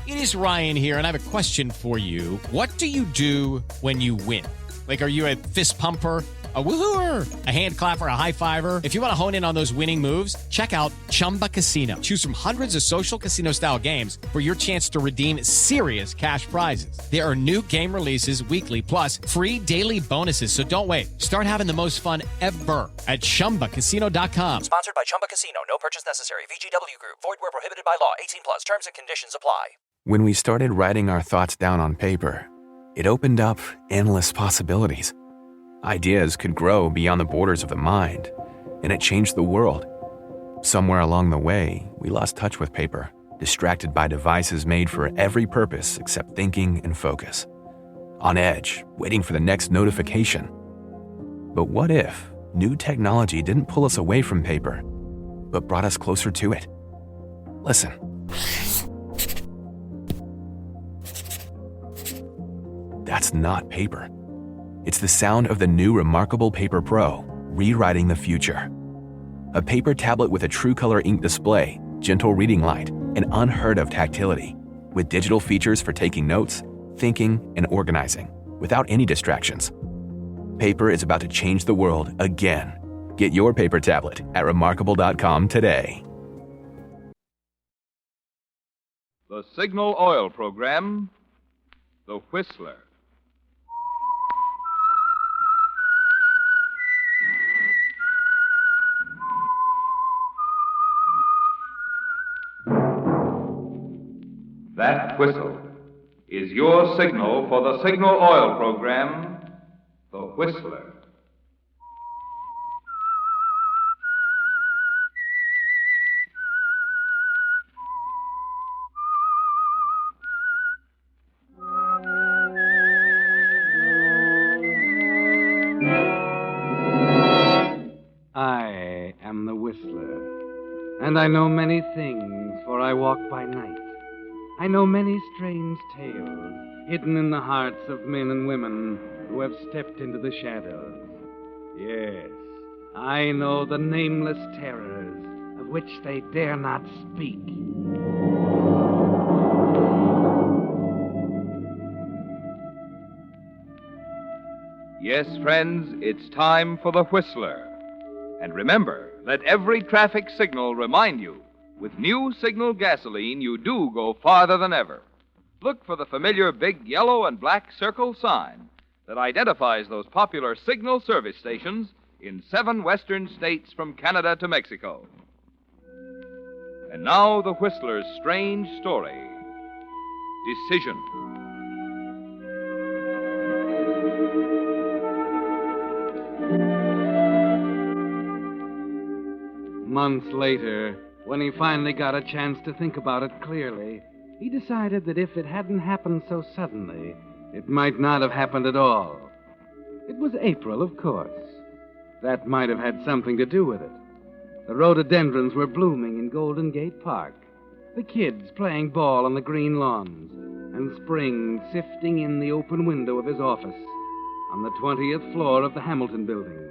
It is Ryan here, and I have a question for you. What do you do when you win? Like, are you a fist pumper, a woohooer, a hand clapper, a high fiver? If you want to hone in on those winning moves, check out Chumba Casino. Choose from hundreds of social casino-style games for your chance to redeem serious cash prizes. There are new game releases weekly, plus free daily bonuses. So don't wait. Start having the most fun ever at ChumbaCasino.com. Sponsored by Chumba Casino. No purchase necessary. VGW Group. Void where prohibited by law. 18 plus. Terms and conditions apply. When we started writing our thoughts down on paper, it opened up endless possibilities. Ideas could grow beyond the borders of the mind, and it changed the world. Somewhere along the way, we lost touch with paper, distracted by devices made for every purpose except thinking and focus. On edge, waiting for the next notification. But what if new technology didn't pull us away from paper, but brought us closer to it? Listen. That's not paper. It's the sound of the new Remarkable Paper Pro, rewriting the future. A paper tablet with a true-color ink display, gentle reading light, and unheard-of tactility, with digital features for taking notes, thinking, and organizing, without any distractions. Paper is about to change the world again. Get your paper tablet at Remarkable.com today. The Signal Oil Program, The Whistler. That whistle is your signal for the Signal Oil Program, The Whistler. I am the Whistler, and I know many things, for I walk by night. I know many strange tales hidden in the hearts of men and women who have stepped into the shadows. Yes, I know the nameless terrors of which they dare not speak. Yes, friends, it's time for The Whistler. And remember, let every traffic signal remind you, with new Signal gasoline, you do go farther than ever. Look for the familiar big yellow and black circle sign that identifies those popular Signal service stations in 7 western states from Canada to Mexico. And now, the Whistler's strange story. Decision. Months later, when he finally got a chance to think about it clearly, he decided that if it hadn't happened so suddenly, it might not have happened at all. It was April, of course. That might have had something to do with it. The rhododendrons were blooming in Golden Gate Park, the kids playing ball on the green lawns, and spring sifting in the open window of his office on the 20th floor of the Hamilton Building,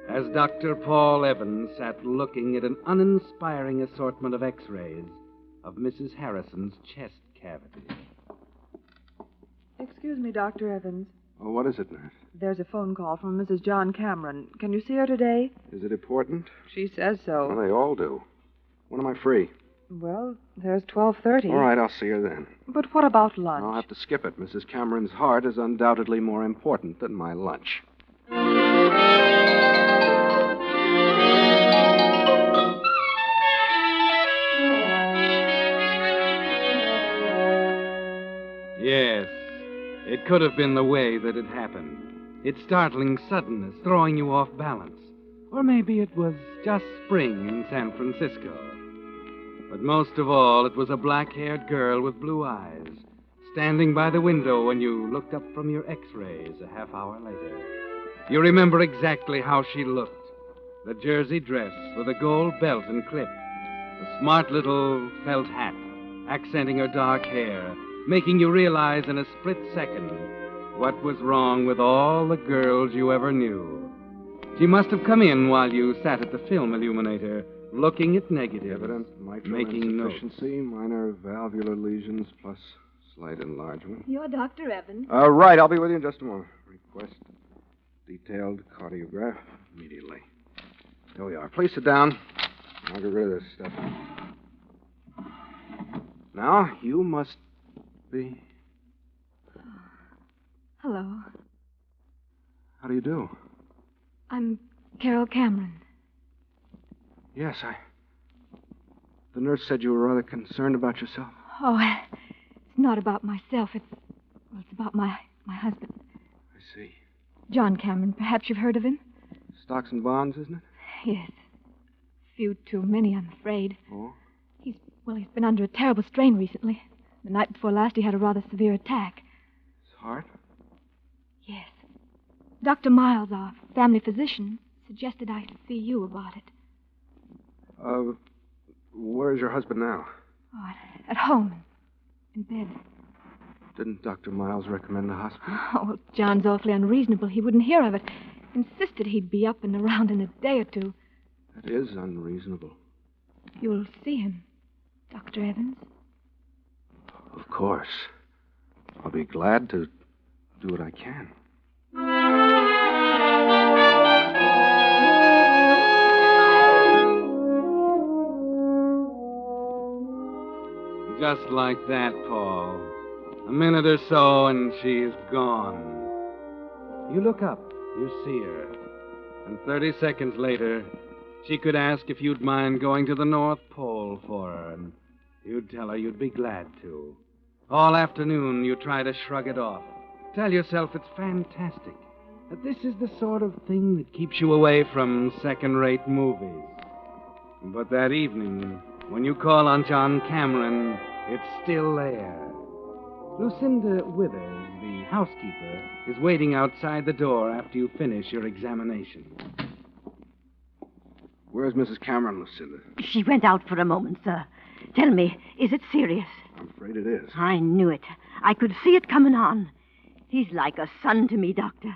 as Dr. Paul Evans sat looking at an uninspiring assortment of X-rays of Mrs. Harrison's chest cavity. Excuse me, Dr. Evans. Oh, what is it, nurse? There's a phone call from Mrs. John Cameron. Can you see her today? Is it important? She says so. Well, they all do. When am I free? Well, there's 12:30. All right, I'll see her then. But what about lunch? I'll have to skip it. Mrs. Cameron's heart is undoubtedly more important than my lunch. Yes, it could have been the way that it happened. Its startling suddenness throwing you off balance. Or maybe it was just spring in San Francisco. But most of all, it was a black-haired girl with blue eyes, standing by the window when you looked up from your X-rays a half hour later. You remember exactly how she looked. The jersey dress with a gold belt and clip. The smart little felt hat, accenting her dark hair, making you realize in a split second what was wrong with all the girls you ever knew. She must have come in while you sat at the film illuminator, looking at negatives, Evident mitral making notes. insufficiency, minor valvular lesions, plus slight enlargement. You're Dr. Evans. Right, I'll be with you in just a moment. Request detailed cardiograph immediately. There we are. Please sit down. I'll get rid of this stuff. Now, you must be... Hello. How do you do? I'm Carol Cameron. Yes, The nurse said you were rather concerned about yourself. Oh, it's not about myself. It's about my husband, I see. John Cameron. Perhaps you've heard of him? Stocks and bonds, isn't it? Yes. Few too many, I'm afraid. Oh? He's been under a terrible strain recently. The night before last, he had a rather severe attack. His heart? Yes. Dr. Miles, our family physician, suggested I see you about it. Where's your husband now? Oh, at home, in bed. Didn't Dr. Miles recommend the hospital? Oh, well, John's awfully unreasonable. He wouldn't hear of it. Insisted he'd be up and around in a day or two. That is unreasonable. You'll see him, Dr. Evans. Of course. I'll be glad to do what I can. Just like that, Paul. A minute or so, and she's gone. You look up, you see her. And 30 seconds later, she could ask if you'd mind going to the North Pole for her, and you'd tell her you'd be glad to. All afternoon, you try to shrug it off. Tell yourself it's fantastic, that this is the sort of thing that keeps you away from second-rate movies. But that evening, when you call on John Cameron, it's still there. Lucinda Withers, the housekeeper, is waiting outside the door after you finish your examination. Where's Mrs. Cameron, Lucinda? She went out for a moment, sir. Tell me, is it serious? I'm afraid it is. I knew it. I could see it coming on. He's like a son to me, Doctor.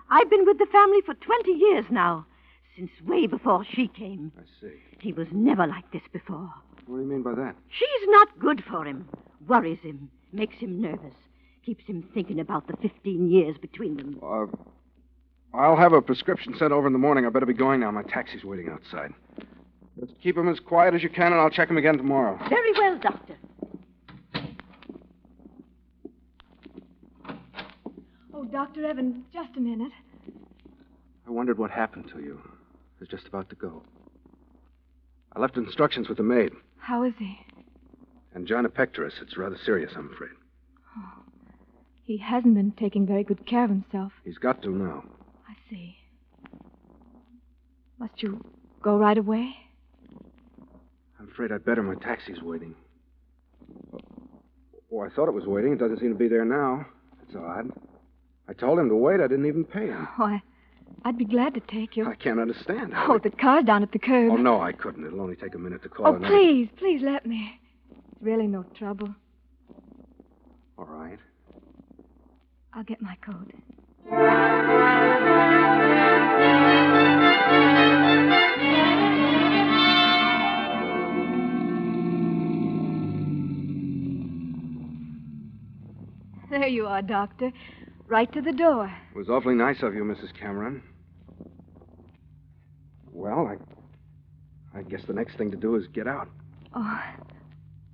I've been with the family for 20 years now, since way before she came. I see. He was never like this before. What do you mean by that? She's not good for him. Worries him. Makes him nervous. Keeps him thinking about the 15 years between them. I'll have a prescription sent over in the morning. I better be going now. My taxi's waiting outside. Just keep him as quiet as you can, and I'll check him again tomorrow. Very well, Doctor. Oh, Dr. Evans, just a minute. I wondered what happened to you. I was just about to go. I left instructions with the maid. How is he? Angina pectoris. It's rather serious, I'm afraid. Oh, he hasn't been taking very good care of himself. He's got to now. I see. Must you go right away? I'm afraid I'd better. My taxi's waiting. Oh, I thought it was waiting. It doesn't seem to be there now. It's odd. I told him to wait. I didn't even pay him. Oh, I'd be glad to take you. I can't understand. Oh, the car's down at the curb. Oh, no, I couldn't. It'll only take a minute to call Oh, another. please let me. It's really no trouble. All right. I'll get my coat. There you are, Doctor. Right to the door. It was awfully nice of you, Mrs. Cameron. Well, I guess the next thing to do is get out. Oh,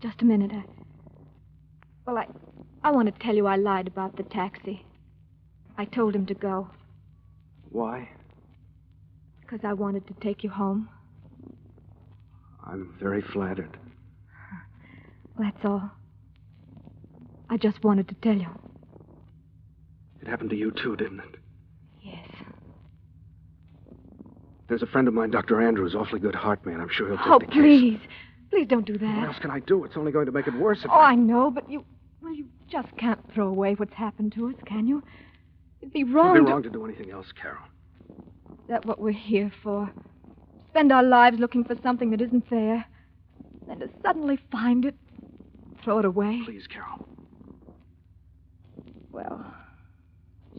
just a minute. I want to tell you I lied about the taxi. I told him to go. Why? Because I wanted to take you home. I'm very flattered. That's all. I just wanted to tell you. It happened to you, too, didn't it? Yes. There's a friend of mine, Dr. Andrews, awfully good heart man. I'm sure he'll take Oh, the case. please. Please don't do that. What else can I do? It's only going to make it worse if Oh, I know, but you just can't throw away what's happened to us, can you? It'd be wrong. It'd be wrong to do anything else, Carol. Is that what we're here for? Spend our lives looking for something that isn't fair, then to suddenly find it, throw it away? Please, Carol. Well,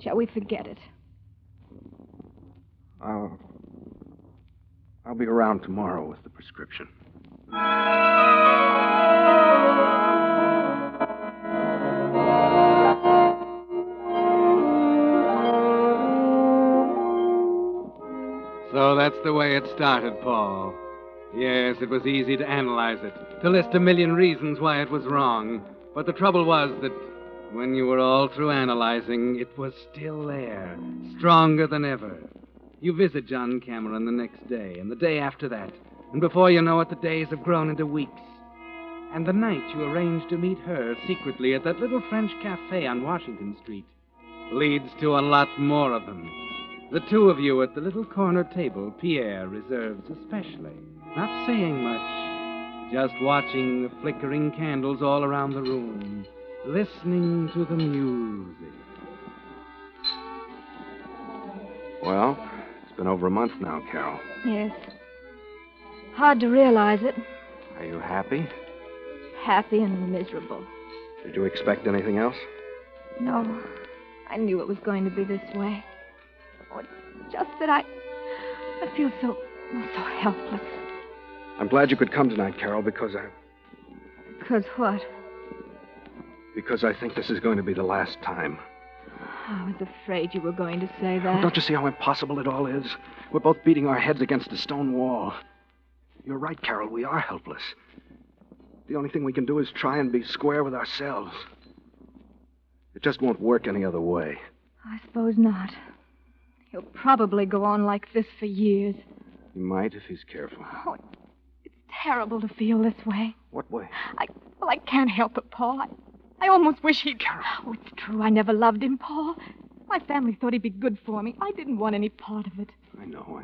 shall we forget it? I'll be around tomorrow with the prescription. So that's the way it started, Paul. Yes, it was easy to analyze it, to list a million reasons why it was wrong. But the trouble was that when you were all through analyzing, it was still there, stronger than ever. You visit John Cameron the next day, and the day after that, and before you know it, the days have grown into weeks. And the night you arrange to meet her secretly at that little French cafe on Washington Street leads to a lot more of them. The two of you at the little corner table Pierre reserves especially, not saying much, just watching the flickering candles all around the room, listening to the music. Well, it's been over a month now, Carol. Yes. Hard to realize it. Are you happy? Happy and miserable. Did you expect anything else? No, I knew it was going to be this way. Oh, it's just that I feel so helpless. I'm glad you could come tonight, Carol, because Because what? Because I think this is going to be the last time. I was afraid you were going to say that. Oh, don't you see how impossible it all is? We're both beating our heads against a stone wall. You're right, Carol. We are helpless. The only thing we can do is try and be square with ourselves. It just won't work any other way. I suppose not. He'll probably go on like this for years. He might if he's careful. Oh, it's terrible to feel this way. What way? I can't help it, Paul. I almost wish he'd... Oh, it's true. I never loved him, Paul. My family thought he'd be good for me. I didn't want any part of it. I know.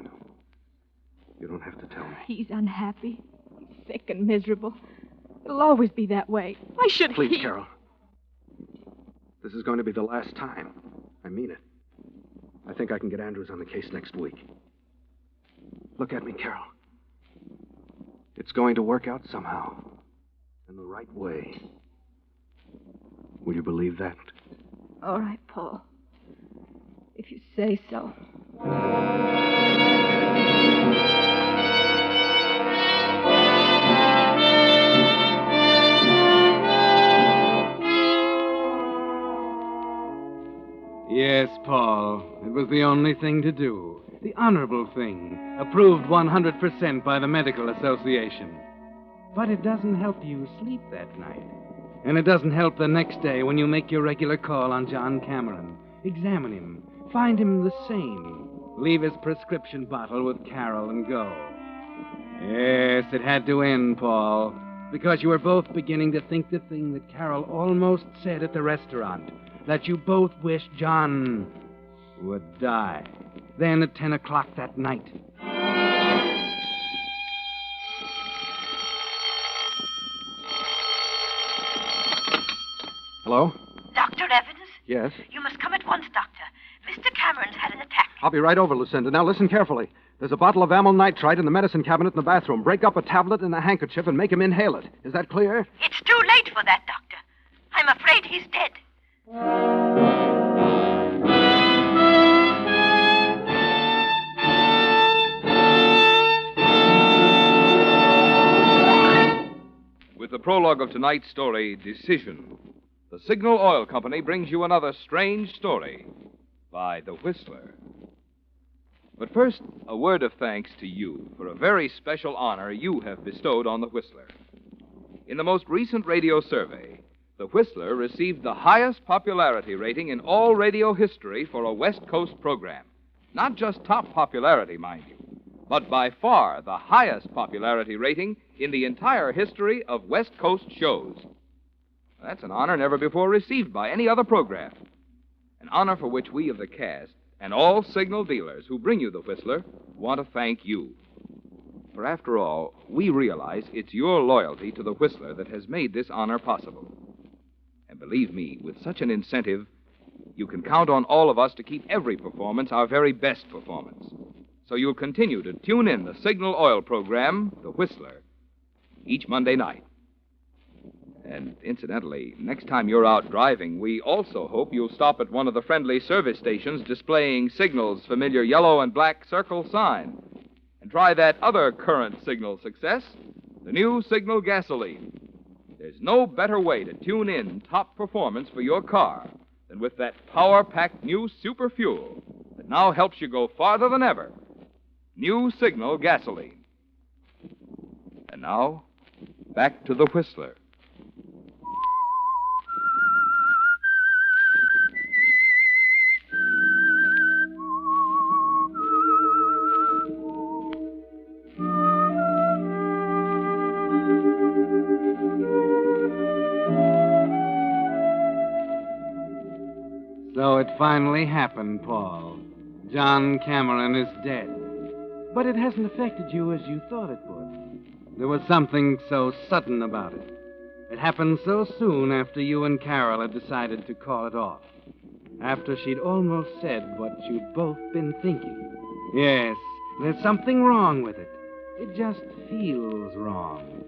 You don't have to tell me. He's unhappy. He's sick and miserable. It'll always be that way. Why should Please, Carol. This is going to be the last time. I mean it. I think I can get Andrews on the case next week. Look at me, Carol. It's going to work out somehow. In the right way. Will you believe that? All right, Paul. If you say so. Yes, Paul. It was the only thing to do. The honorable thing. Approved 100% by the Medical Association. But it doesn't help you sleep that night. And it doesn't help the next day when you make your regular call on John Cameron. Examine him. Find him the same. Leave his prescription bottle with Carol and go. Yes, it had to end, Paul. Because you were both beginning to think the thing that Carol almost said at the restaurant. That you both wished John would die. Then at 10 o'clock that night. Hello? Dr. Evans? Yes? You must come at once, Doctor. Mr. Cameron's had an attack. I'll be right over, Lucinda. Now listen carefully. There's a bottle of amyl nitrite in the medicine cabinet in the bathroom. Break up a tablet in a handkerchief and make him inhale it. Is that clear? It's too late for that, Doctor. I'm afraid he's dead. With the prologue of tonight's story, Decision, the Signal Oil Company brings you another strange story by The Whistler. But first, a word of thanks to you for a very special honor you have bestowed on The Whistler. In the most recent radio survey, The Whistler received the highest popularity rating in all radio history for a West Coast program. Not just top popularity, mind you, but by far the highest popularity rating in the entire history of West Coast shows. That's an honor never before received by any other program. An honor for which we of the cast and all signal dealers who bring you The Whistler want to thank you. For after all, we realize it's your loyalty to The Whistler that has made this honor possible. And believe me, with such an incentive, you can count on all of us to keep every performance our very best performance. So you'll continue to tune in the Signal Oil program, The Whistler, each Monday night. And incidentally, next time you're out driving, we also hope you'll stop at one of the friendly service stations displaying Signal's familiar yellow and black circle sign. And try that other current Signal success, the new Signal gasoline. There's no better way to tune in top performance for your car than with that power-packed new super fuel that now helps you go farther than ever. New Signal gasoline. And now, back to the Whistler. So it finally happened, Paul. John Cameron is dead. But it hasn't affected you as you thought it would. There was something so sudden about it. It happened so soon after you and Carol had decided to call it off. After she'd almost said what you'd both been thinking. Yes, there's something wrong with it. It just feels wrong.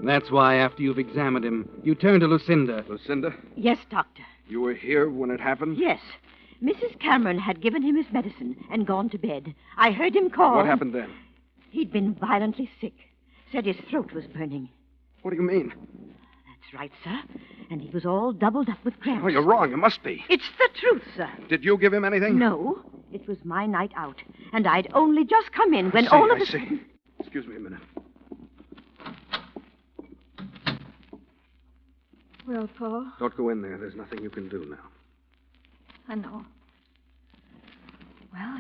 That's why, after you've examined him, you turn to Lucinda. Lucinda, Yes, Doctor. you were here when it happened? Yes. Mrs. Cameron had given him his medicine and gone to bed. I heard him call. What happened then? He'd been violently sick. Said his throat was burning. What do you mean? That's right, sir. And he was all doubled up with cramps. Oh, you're wrong. You must be. It's the truth, sir. Did you give him anything? No. It was my night out. And I'd only just come in when I all of see, a I see. sudden... Excuse me a minute. Well, Paul, Don't go in there. There's nothing you can do now. I know. Well,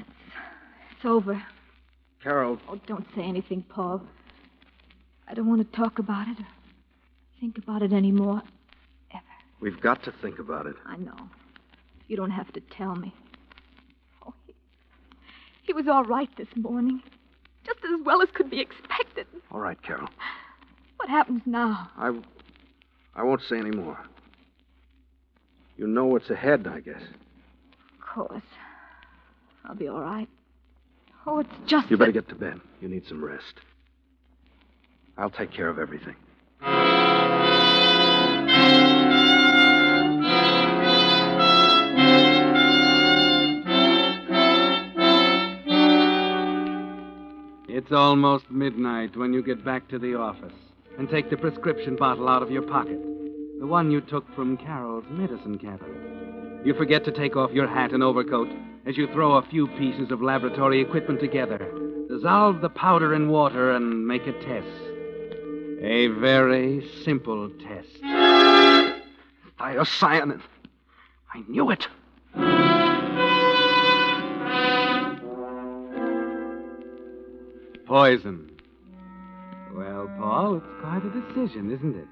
it's over. Carol, Oh, don't say anything, Paul. I don't want to talk about it or think about it anymore. Ever. we've got to think about it. I know. You don't have to tell me. Oh, he was all right this morning. Just as well as could be expected. All right, Carol. What happens now? I won't say any more. You know what's ahead, I guess. Of course. I'll be all right. Oh, it's just... You better get to bed. You need some rest. I'll take care of everything. It's almost midnight when you get back to the office and take the prescription bottle out of your pocket, the one you took from Carol's medicine cabinet. You forget to take off your hat and overcoat as you throw a few pieces of laboratory equipment together, dissolve the powder in water, and make a test. A very simple test. Thiocyanin. I knew it. Poison. Well, Paul, it's quite a decision, isn't it?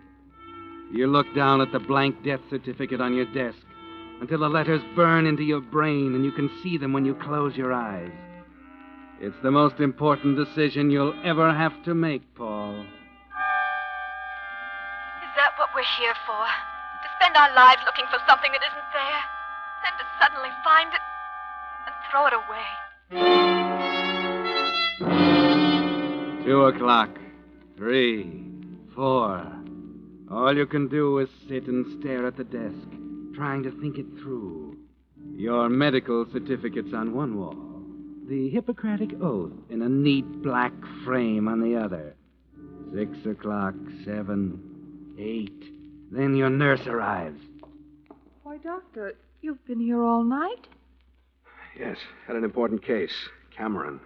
You look down at the blank death certificate on your desk until the letters burn into your brain and you can see them when you close your eyes. It's the most important decision you'll ever have to make, Paul. Is that what we're here for? To spend our lives looking for something that isn't there? Then to suddenly find it and throw it away? 2 o'clock. 3, 4. All you can do is sit and stare at the desk, trying to think it through. Your medical certificate's on one wall, the Hippocratic Oath in a neat black frame on the other. 6 o'clock, 7, 8. Then your nurse arrives. Why, Doctor, you've been here all night? Yes, had an important case. Cameron.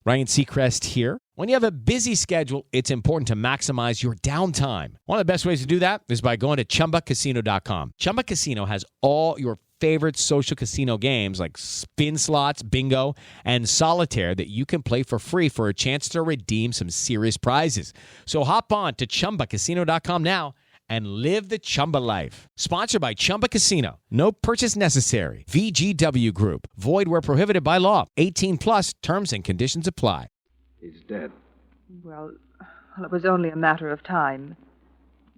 Ryan Seacrest here. When you have a busy schedule, it's important to maximize your downtime. One of the best ways to do that is by going to ChumbaCasino.com. Chumba Casino has all your favorite social casino games like spin slots, bingo, and solitaire that you can play for free for a chance to redeem some serious prizes. So hop on to ChumbaCasino.com now and live the Chumba life. Sponsored by Chumba Casino. No purchase necessary. VGW Group. Void where prohibited by law. 18 plus terms and conditions apply. He's dead. Well, it was only a matter of time.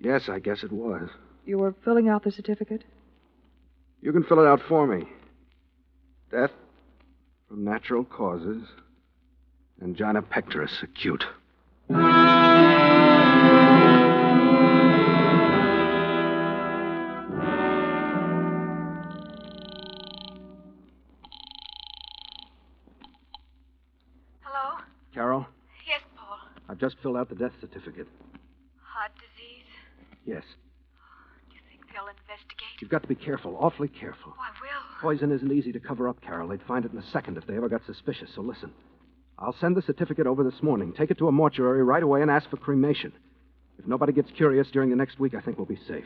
Yes, I guess it was. You were filling out the certificate? You can fill it out for me. Death from natural causes. Angina pectoris acute. Hello? Carol? I've just filled out the death certificate. Heart disease? Yes. Do you think they'll investigate? You've got to be careful, awfully careful. Oh, I will. Poison isn't easy to cover up, Carol. They'd find it in a second if they ever got suspicious, so listen. I'll send the certificate over this morning. Take it to a mortuary right away and ask for cremation. If nobody gets curious during the next week, I think we'll be safe. All right,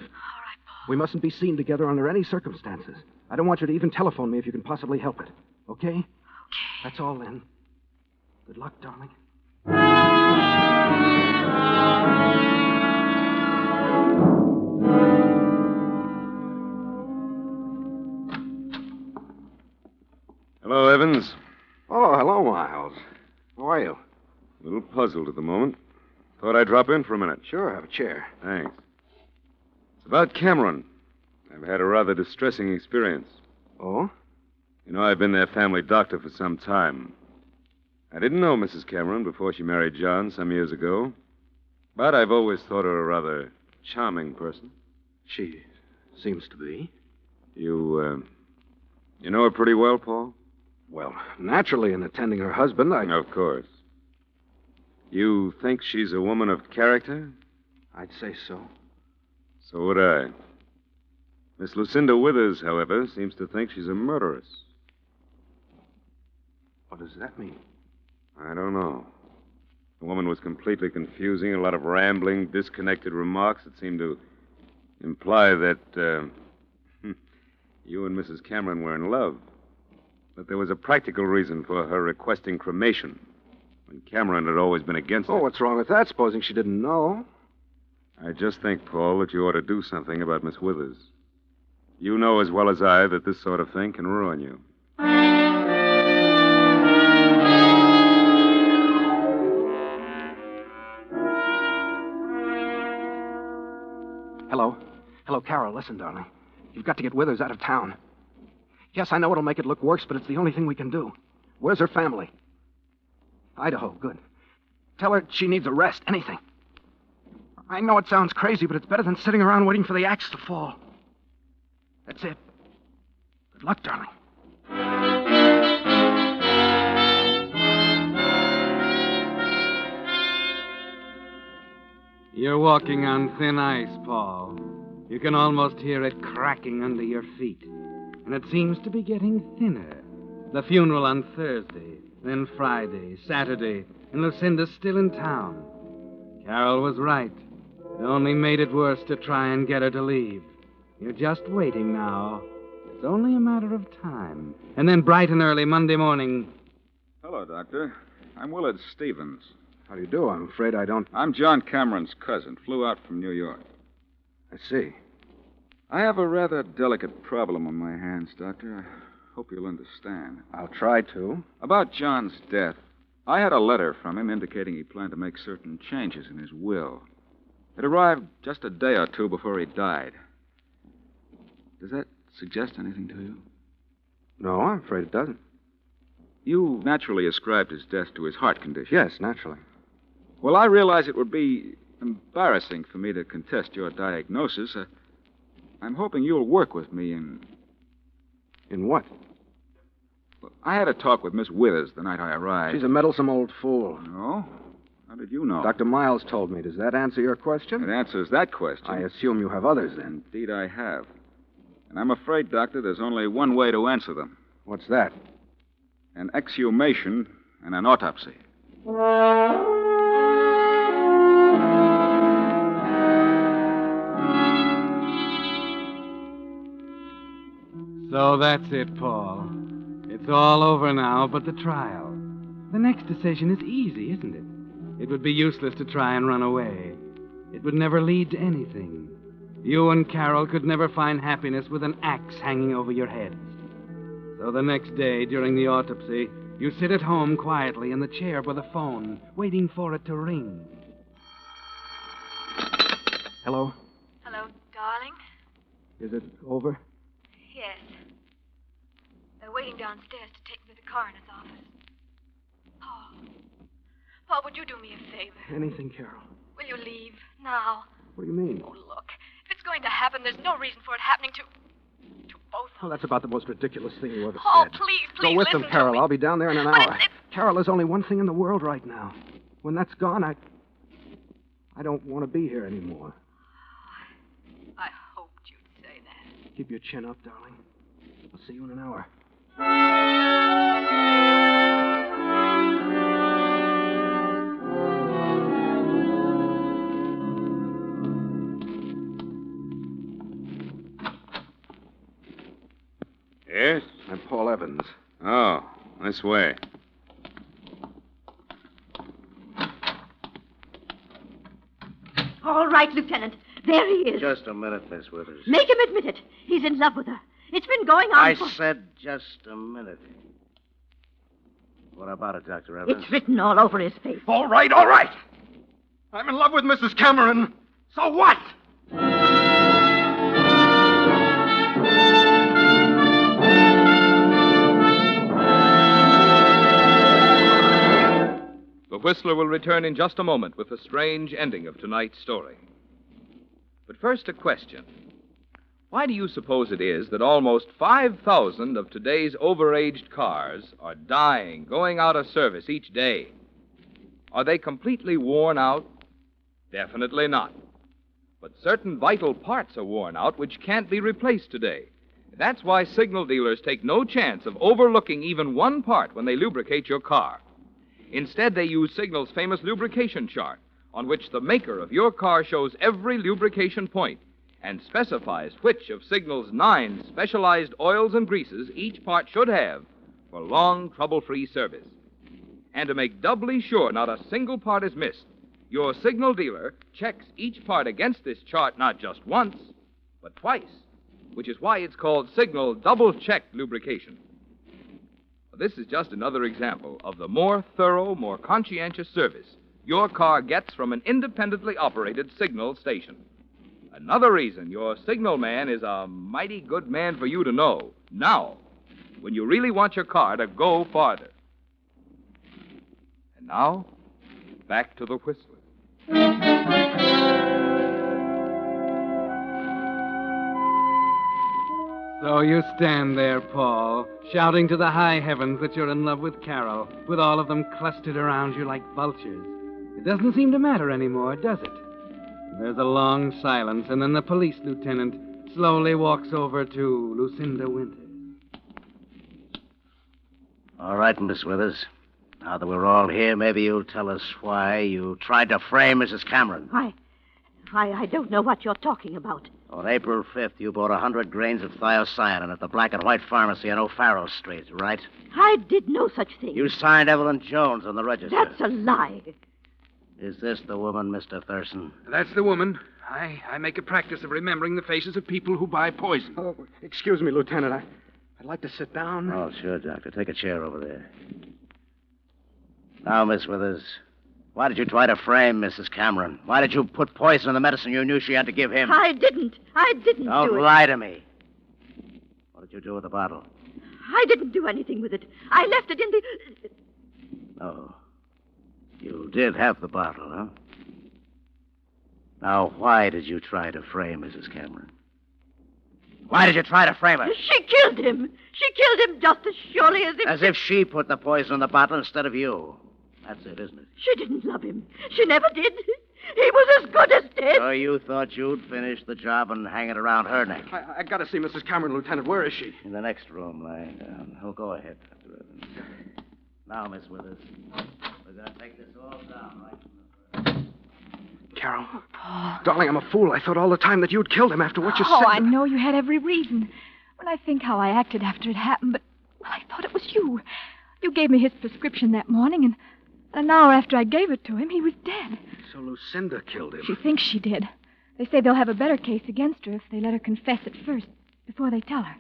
Paul. We mustn't be seen together under any circumstances. I don't want you to even telephone me if you can possibly help it. Okay? Okay. That's all then. Good luck, darling. Hello, Evans. Oh, hello, Miles. How are you? A little puzzled at the moment. Thought I'd drop in for a minute. Sure, have a chair. Thanks. It's about Cameron. I've had a rather distressing experience. Oh? You know, I've been their family doctor for some time. I didn't know Mrs. Cameron before she married John some years ago, but I've always thought her a rather charming person. She seems to be. You know her pretty well, Paul? Well, naturally, in attending her husband, Of course. You think she's a woman of character? I'd say so. So would I. Miss Lucinda Withers, however, seems to think she's a murderess. What does that mean? I don't know. The woman was completely confusing, a lot of rambling, disconnected remarks that seemed to imply that you and Mrs. Cameron were in love. But there was a practical reason for her requesting cremation, when Cameron had always been against it. Oh, what's wrong with that, supposing she didn't know? I just think, Paul, that you ought to do something about Miss Withers. You know as well as I that this sort of thing can ruin you. Hello. Hello, Carol. Listen, darling. You've got to get Withers out of town. Yes, I know it'll make it look worse, but it's the only thing we can do. Where's her family? Idaho. Good. Tell her she needs a rest. Anything. I know it sounds crazy, but it's better than sitting around waiting for the axe to fall. That's it. Good luck, darling. You're walking on thin ice, Paul. You can almost hear it cracking under your feet. And it seems to be getting thinner. The funeral on Thursday, then Friday, Saturday, and Lucinda's still in town. Carol was right. It only made it worse to try and get her to leave. You're just waiting now. It's only a matter of time. And then bright and early Monday morning. Hello, Doctor. I'm Willard Stevens. How do you do? I'm afraid I don't... I'm John Cameron's cousin. Flew out from New York. I see. I have a rather delicate problem on my hands, Doctor. I hope you'll understand. I'll try to. About John's death, I had a letter from him indicating he planned to make certain changes in his will. It arrived just a day or two before he died. Does that suggest anything to you? No, I'm afraid it doesn't. You naturally ascribed his death to his heart condition. Yes, naturally. Well, I realize it would be embarrassing for me to contest your diagnosis. I'm hoping you'll work with me in... In what? Well, I had a talk with Miss Withers the night I arrived. She's a meddlesome old fool. No? How did you know? Dr. Miles told me. Does that answer your question? It answers that question. I assume you have others, then. Indeed, I have. And I'm afraid, Doctor, there's only one way to answer them. What's that? An exhumation and an autopsy. So that's it, Paul. It's all over now but the trial. The next decision is easy, isn't it? It would be useless to try and run away. It would never lead to anything. You and Carol could never find happiness with an axe hanging over your heads. So the next day, during the autopsy, you sit at home quietly in the chair by the phone, waiting for it to ring. Hello? Hello, darling. Is it over? Yes. They're waiting downstairs to take me to the coroner's office. Paul, would you do me a favor? Anything, Carol. Will you leave now? What do you mean? Oh, look. If it's going to happen, there's no reason for it happening to both. Oh, that's about the most ridiculous thing you ever Paul, said. please, Go with them, listen Carol. to me. I'll be down there in an But hour. Carol, there's only one thing in the world right now. When that's gone, I don't want to be here anymore. I hoped you'd say that. Keep your chin up, darling. I'll see you in an hour. Yes? I'm Paul Evans. Oh, this way. All right, Lieutenant. There he is. Just a minute, Miss Withers. Make him admit it. He's in love with her. It's been going on I for... said just a minute. What about it, Dr. Evans? It's written all over his face. All right, all right. I'm in love with Mrs. Cameron. So what? The Whistler will return in just a moment with the strange ending of tonight's story. But first, a question. Why do you suppose it is that almost 5,000 of today's overaged cars are dying, going out of service each day? Are they completely worn out? Definitely not. But certain vital parts are worn out which can't be replaced today. That's why signal dealers take no chance of overlooking even one part when they lubricate your car. Instead, they use Signal's famous lubrication chart, on which the maker of your car shows every lubrication point and specifies which of Signal's 9 specialized oils and greases each part should have for long, trouble-free service. And to make doubly sure not a single part is missed, your Signal dealer checks each part against this chart not just once, but twice, which is why it's called Signal Double-Check Lubrication. This is just another example of the more thorough, more conscientious service your car gets from an independently operated signal station. Another reason your signal man is a mighty good man for you to know now, when you really want your car to go farther. And now, back to the Whistler. So you stand there, Paul, shouting to the high heavens that you're in love with Carol, with all of them clustered around you like vultures. It doesn't seem to matter anymore, does it? There's a long silence, and then the police lieutenant slowly walks over to Lucinda Winters. All right, Miss Withers. Now that we're all here, maybe you'll tell us why you tried to frame Mrs. Cameron. I don't know what you're talking about. On April 5th, you bought 100 grains of thiocyanin at the Black and White Pharmacy on O'Farrell Street, right? I did no such thing. You signed Evelyn Jones on the register. That's a lie. Is this the woman, Mr. Thurston? That's the woman. I make a practice of remembering the faces of people who buy poison. Oh, excuse me, Lieutenant. I'd like to sit down. Oh, sure, Doctor. Take a chair over there. Now, Miss Withers, why did you try to frame Mrs. Cameron? Why did you put poison in the medicine you knew she had to give him? I didn't do it. Don't lie to me. What did you do with the bottle? I didn't do anything with it. I left it in the... Oh. You did have the bottle, huh? Now, why did you try to frame Mrs. Cameron? Why did you try to frame her? She killed him. She killed him just as surely as if... As if she put the poison in the bottle instead of you. That's it, isn't it? She didn't love him. She never did. He was as good as dead. So you thought you'd finish the job and hang it around her neck? I got to see Mrs. Cameron, Lieutenant. Where is she? In the next room, lying down. Oh, go ahead, Dr. Evans. Now, Miss Withers, we're going to take this all down right from the first. Carol. Paul. Darling, I'm a fool. I thought all the time that you'd killed him after what you said. Oh, I know you had every reason. When I think how I acted after it happened, but well, I thought it was you. You gave me his prescription that morning, and an hour after I gave it to him, he was dead. So Lucinda killed him. She thinks she did. They say they'll have a better case against her if they let her confess it first, before they tell her.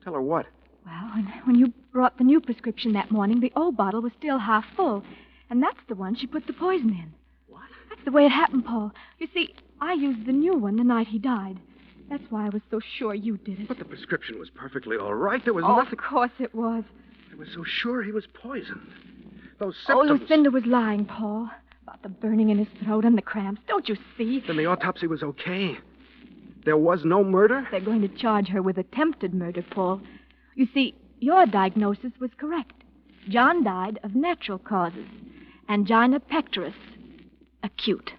Tell her what? Well, when you brought the new prescription that morning, the old bottle was still half full, and that's the one she put the poison in. What? That's the way it happened, Paul. You see, I used the new one the night he died. That's why I was so sure you did it. But the prescription was perfectly all right. There was Oh, nothing... of course it was. I was so sure he was poisoned. Those Oh, symptoms... Lucinda was lying, Paul, about the burning in his throat and the cramps. Don't you see? Then the autopsy was okay. There was no murder? They're going to charge her with attempted murder, Paul. You see, your diagnosis was correct. John died of natural causes. Angina pectoris, acute.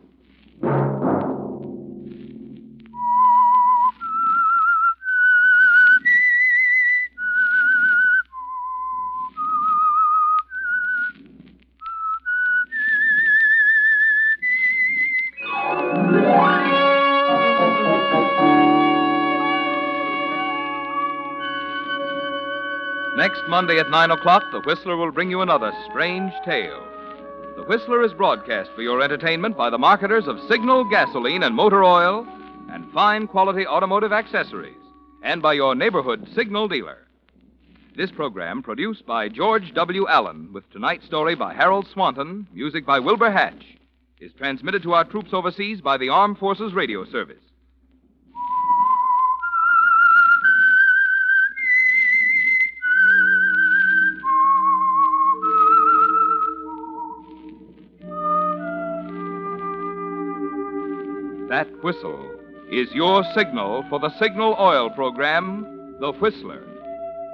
Next Monday at 9 o'clock, The Whistler will bring you another strange tale. The Whistler is broadcast for your entertainment by the marketers of Signal gasoline and motor oil and fine quality automotive accessories, and by your neighborhood Signal dealer. This program, produced by George W. Allen, with tonight's story by Harold Swanton, music by Wilbur Hatch, is transmitted to our troops overseas by the Armed Forces Radio Service. That whistle is your signal for the Signal Oil program, The Whistler.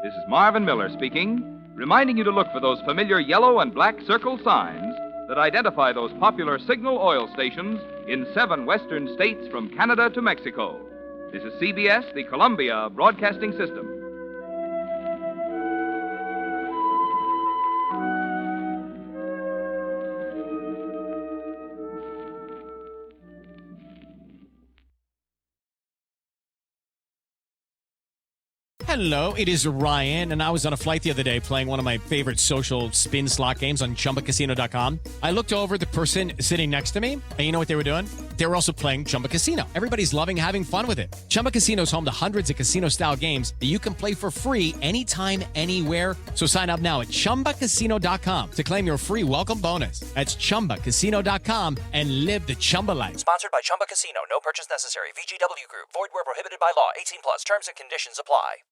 This is Marvin Miller speaking, reminding you to look for those familiar yellow and black circle signs that identify those popular Signal Oil stations in 7 western states from Canada to Mexico. This is CBS, the Columbia Broadcasting System. Hello, it is Ryan, and I was on a flight the other day playing one of my favorite social spin slot games on ChumbaCasino.com. I looked over at the person sitting next to me, and you know what they were doing? They were also playing Chumba Casino. Everybody's loving having fun with it. Chumba Casino is home to hundreds of casino-style games that you can play for free anytime, anywhere. So sign up now at ChumbaCasino.com to claim your free welcome bonus. That's ChumbaCasino.com and live the Chumba life. Sponsored by Chumba Casino. No purchase necessary. VGW Group. Void where prohibited by law. 18 plus. Terms and conditions apply.